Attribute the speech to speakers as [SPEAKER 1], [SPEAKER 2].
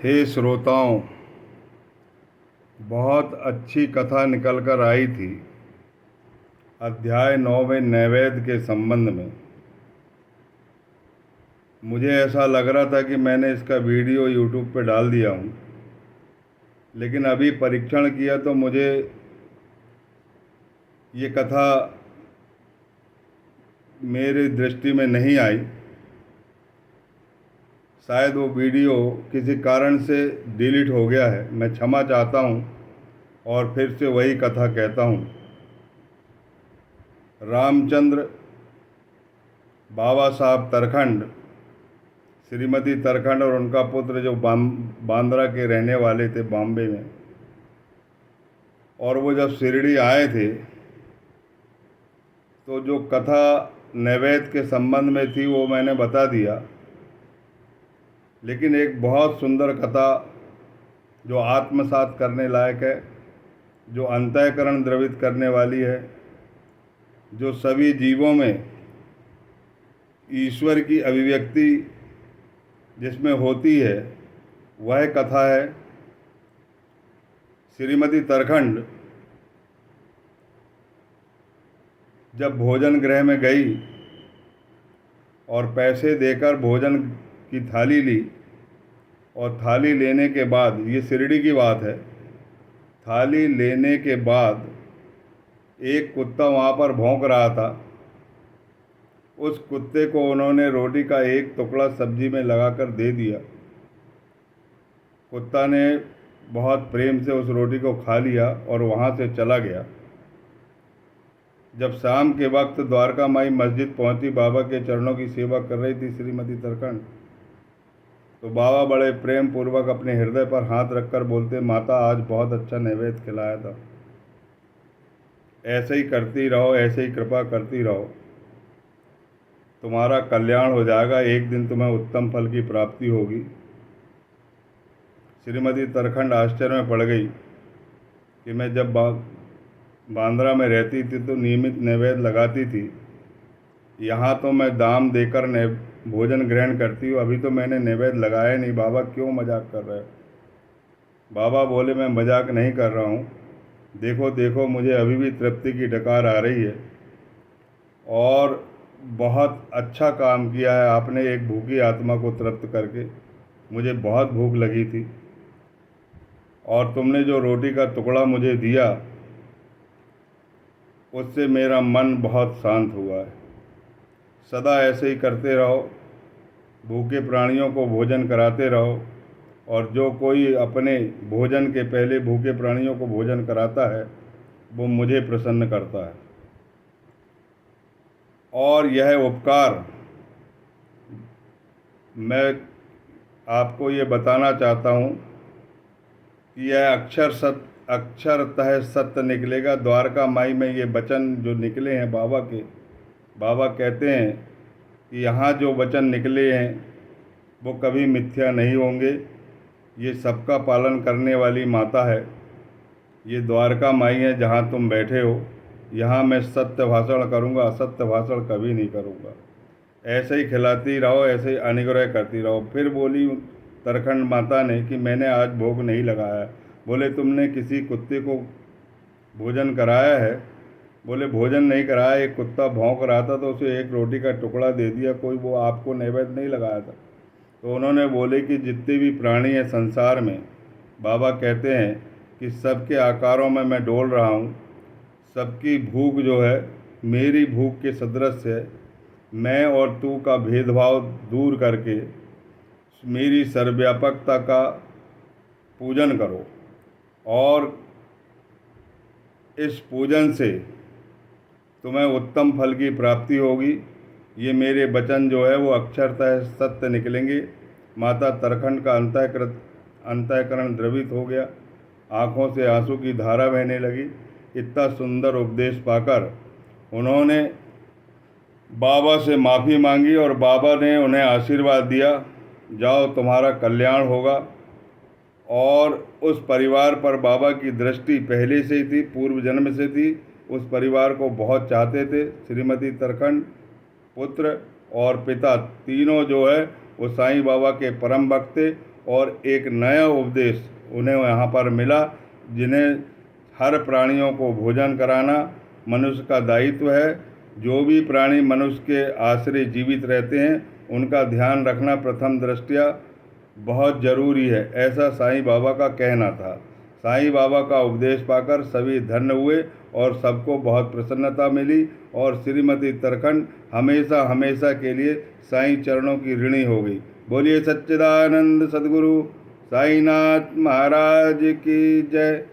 [SPEAKER 1] हे श्रोताओं, बहुत अच्छी कथा निकल कर आई थी। अध्याय 9 में नैवेद्य के संबंध में मुझे ऐसा लग रहा था कि मैंने इसका वीडियो यूट्यूब पे डाल दिया हूँ, लेकिन अभी परीक्षण किया तो मुझे ये कथा मेरी दृष्टि में नहीं आई। शायद वो वीडियो किसी कारण से डिलीट हो गया है। मैं क्षमा चाहता हूँ और फिर से वही कथा कहता हूँ। रामचंद्र, बाबा साहब तरखंड, श्रीमती तरखंड और उनका पुत्र जो बांद्रा के रहने वाले थे बॉम्बे में, और वो जब शिरडी आए थे तो जो कथा नैवेद्य के संबंध में थी वो मैंने बता दिया। लेकिन एक बहुत सुंदर कथा जो आत्मसात करने लायक है, जो अंतःकरण द्रवित करने वाली है, जो सभी जीवों में ईश्वर की अभिव्यक्ति जिसमें होती है, वह कथा है। श्रीमती तरखंड जब भोजन गृह में गई और पैसे देकर भोजन की थाली ली, और थाली लेने के बाद, ये शिरडी की बात है, थाली लेने के बाद एक कुत्ता वहाँ पर भौंक रहा था। उस कुत्ते को उन्होंने रोटी का एक टुकड़ा सब्जी में लगाकर दे दिया। कुत्ता ने बहुत प्रेम से उस रोटी को खा लिया और वहाँ से चला गया। जब शाम के वक्त द्वारका माई मस्जिद पहुंची, बाबा के चरणों की सेवा कर रही थी श्रीमती तरखंड, तो बाबा बड़े प्रेम पूर्वक अपने हृदय पर हाथ रखकर बोलते, माता आज बहुत अच्छा नैवेद्य खिलाया था, ऐसे ही करती रहो, ऐसे ही कृपा करती रहो, तुम्हारा कल्याण हो जाएगा, एक दिन तुम्हें उत्तम फल की प्राप्ति होगी। श्रीमती तरखंड आश्चर्य में पड़ गई कि मैं जब बांद्रा में रहती थी तो नियमित नैवेद्य लगाती थी, यहाँ तो मैं दाम देकर भोजन ग्रहण करती हूँ, अभी तो मैंने नैवेद्य लगाया नहीं, बाबा क्यों मजाक कर रहे हो? बाबा बोले, मैं मजाक नहीं कर रहा हूँ, देखो देखो मुझे अभी भी तृप्ति की डकार आ रही है, और बहुत अच्छा काम किया है आपने एक भूखी आत्मा को तृप्त करके। मुझे बहुत भूख लगी थी और तुमने जो रोटी का टुकड़ा मुझे दिया उससे मेरा मन बहुत शांत हुआ है। सदा ऐसे ही करते रहो, भूखे प्राणियों को भोजन कराते रहो, और जो कोई अपने भोजन के पहले भूखे प्राणियों को भोजन कराता है वो मुझे प्रसन्न करता है। और यह उपकार मैं आपको ये बताना चाहता हूँ कि यह अक्षरतः सत्य निकलेगा। द्वारका माई में ये वचन जो निकले हैं बाबा के, बाबा कहते हैं कि यहाँ जो वचन निकले हैं वो कभी मिथ्या नहीं होंगे। ये सबका पालन करने वाली माता है, ये द्वारका माई है जहाँ तुम बैठे हो। यहाँ मैं सत्य भाषण करूँगा, असत्य भाषण कभी नहीं करूँगा। ऐसे ही खिलाती रहो, ऐसे ही अनुग्रह करती रहो। फिर बोली तरखंड माता ने कि मैंने आज भोग नहीं लगाया। बोले, तुमने किसी कुत्ते को भोजन कराया है? बोले, भोजन नहीं कराया, एक कुत्ता भौंक रहा था तो उसे एक रोटी का टुकड़ा दे दिया, कोई वो आपको नैवेद्य नहीं लगाया था। तो उन्होंने बोले कि जितने भी प्राणी हैं संसार में, बाबा कहते हैं कि सबके आकारों में मैं डोल रहा हूँ, सबकी भूख जो है मेरी भूख के सदृश है। मैं और तू का भेदभाव दूर करके मेरी सर्वव्यापकता का पूजन करो, और इस पूजन से तुम्हें उत्तम फल की प्राप्ति होगी। ये मेरे वचन जो है वो अक्षरतः सत्य निकलेंगे। माता तरखंड का अंतःकरण द्रवित हो गया, आँखों से आंसू की धारा बहने लगी। इतना सुंदर उपदेश पाकर उन्होंने बाबा से माफ़ी मांगी और बाबा ने उन्हें आशीर्वाद दिया, जाओ तुम्हारा कल्याण होगा। और उस परिवार पर बाबा की दृष्टि पहले से ही थी, पूर्व जन्म से थी। उस परिवार को बहुत चाहते थे। श्रीमती तरखंड, पुत्र और पिता तीनों जो है वो साईं बाबा के परम भक्त थे, और एक नया उपदेश उन्हें यहाँ पर मिला, जिन्हें हर प्राणियों को भोजन कराना मनुष्य का दायित्व है। जो भी प्राणी मनुष्य के आश्रय जीवित रहते हैं उनका ध्यान रखना प्रथम दृष्टया बहुत ज़रूरी है, ऐसा साईं बाबा का कहना था। साईं बाबा का उपदेश पाकर सभी धन्य हुए और सबको बहुत प्रसन्नता मिली और श्रीमती तरखंड हमेशा हमेशा के लिए साईं चरणों की ऋणी हो गई। बोलिए सच्चिदानंद सद्गुरु साईनाथ महाराज की जय।